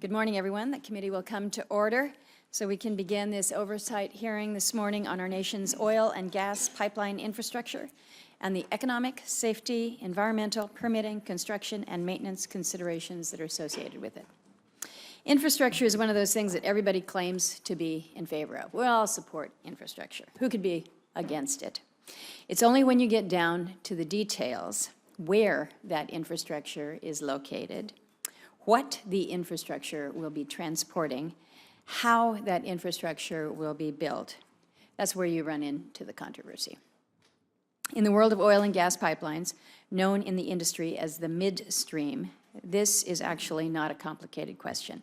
Good morning, everyone. The committee will come to order so we can begin this oversight hearing this morning on our nation's oil and gas pipeline infrastructure and the economic, safety, environmental, permitting, construction, and maintenance considerations that are associated with it. Infrastructure is one of those things that everybody claims to be in favor of. We all support infrastructure. Who could be against it? It's only when you get down to the details, where that infrastructure is located, what the infrastructure will be transporting, how that infrastructure will be built. That's where you run into the controversy. In the world of oil and gas pipelines, known in the industry as the midstream, this is actually not a complicated question.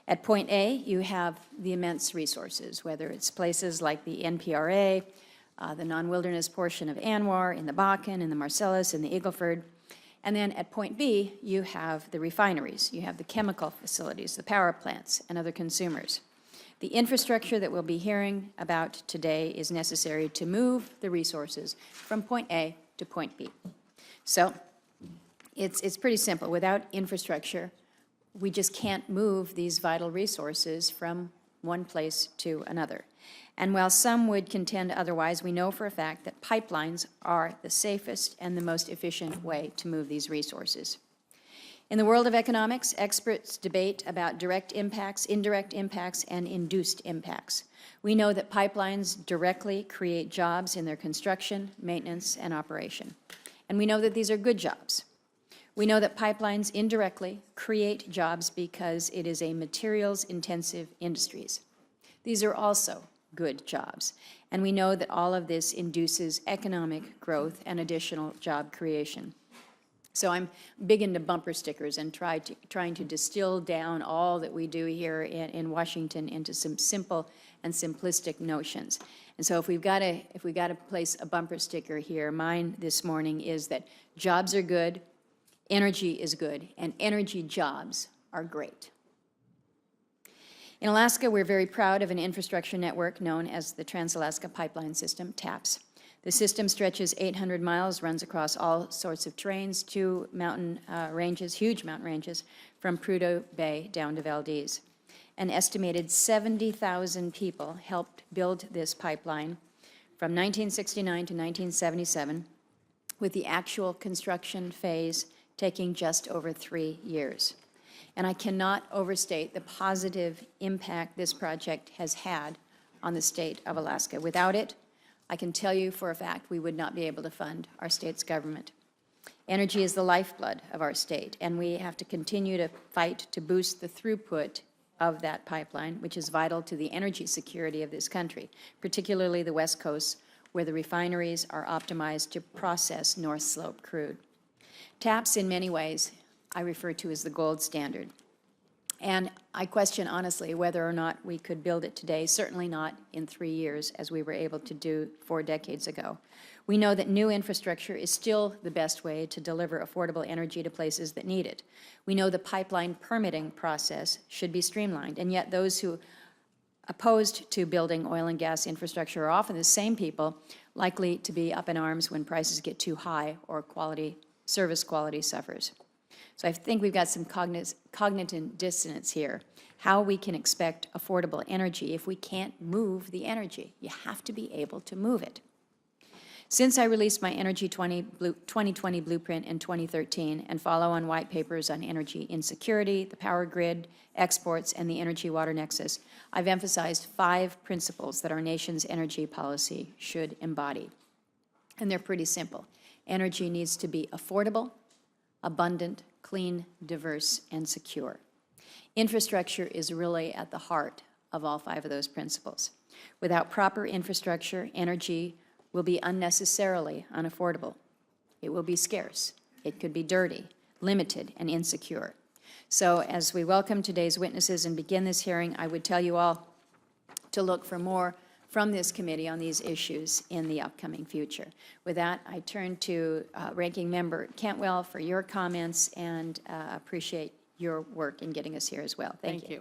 At point A, you have the immense resources, whether it's places like the NPRA, the non-wilderness portion of ANWR, in the Bakken, in the Marcellus, in the Eagle Ford. And then at point B, you have the refineries, you have the chemical facilities, the power plants, and other consumers. The infrastructure that we'll be hearing about today is necessary to move the resources from point A to point B. So it's pretty simple. Without infrastructure, we just can't move these vital resources from one place to another. And while some would contend otherwise, we know for a fact that pipelines are the safest and the most efficient way to move these resources. In the world of economics, experts debate about direct impacts, indirect impacts, and induced impacts. We know that pipelines directly create jobs in their construction, maintenance, and operation. And we know that these are good jobs. We know that pipelines indirectly create jobs because it is a materials-intensive industries. These are also good jobs. And we know that all of this induces economic growth and additional job creation. So I'm big into bumper stickers and trying to distill down all that we do here in Washington into some simple and simplistic notions. And so if we've got to place a bumper sticker here, mine this morning is that jobs are good, energy is good, and energy jobs are great. In Alaska, we're very proud of an infrastructure network known as the Trans-Alaska Pipeline System, TAPS. The system stretches 800 miles, runs across all sorts of terrains, two mountain ranges, huge mountain ranges, from Prudhoe Bay down to Valdez. An estimated 70,000 people helped build this pipeline from 1969 to 1977, with the actual construction phase taking just over 3 years. And I cannot overstate the positive impact this project has had on the state of Alaska. Without it, I can tell you for a fact we would not be able to fund our state's government. Energy is the lifeblood of our state, and we have to continue to fight to boost the throughput of that pipeline, which is vital to the energy security of this country, particularly the West Coast, where the refineries are optimized to process North Slope crude. TAPS, in many ways, I refer to as the gold standard. And I question, honestly, whether or not we could build it today, certainly not in 3 years, as we were able to do 4 decades ago. We know that new infrastructure is still the best way to deliver affordable energy to places that need it. We know the pipeline permitting process should be streamlined, and yet those who opposed to building oil and gas infrastructure are often the same people likely to be up in arms when prices get too high or service quality suffers. So I think we've got some cognitive dissonance here. How we can expect affordable energy if we can't move the energy. You have to be able to move it. Since I released my Energy 2020 blueprint in 2013 and follow-on white papers on energy insecurity, the power grid, exports, and the energy-water nexus, I've emphasized 5 principles that our nation's energy policy should embody. And they're pretty simple. Energy needs to be affordable, abundant, clean, diverse, and secure. Infrastructure is really at the heart of all 5 of those principles. Without proper infrastructure, energy will be unnecessarily unaffordable. It will be scarce. It could be dirty, limited, and insecure. So as we welcome today's witnesses and begin this hearing, I would tell you all to look for more from this committee on these issues in the upcoming future. With that, I turn to Ranking Member Cantwell for your comments and appreciate your work in getting us here as well. Thank you.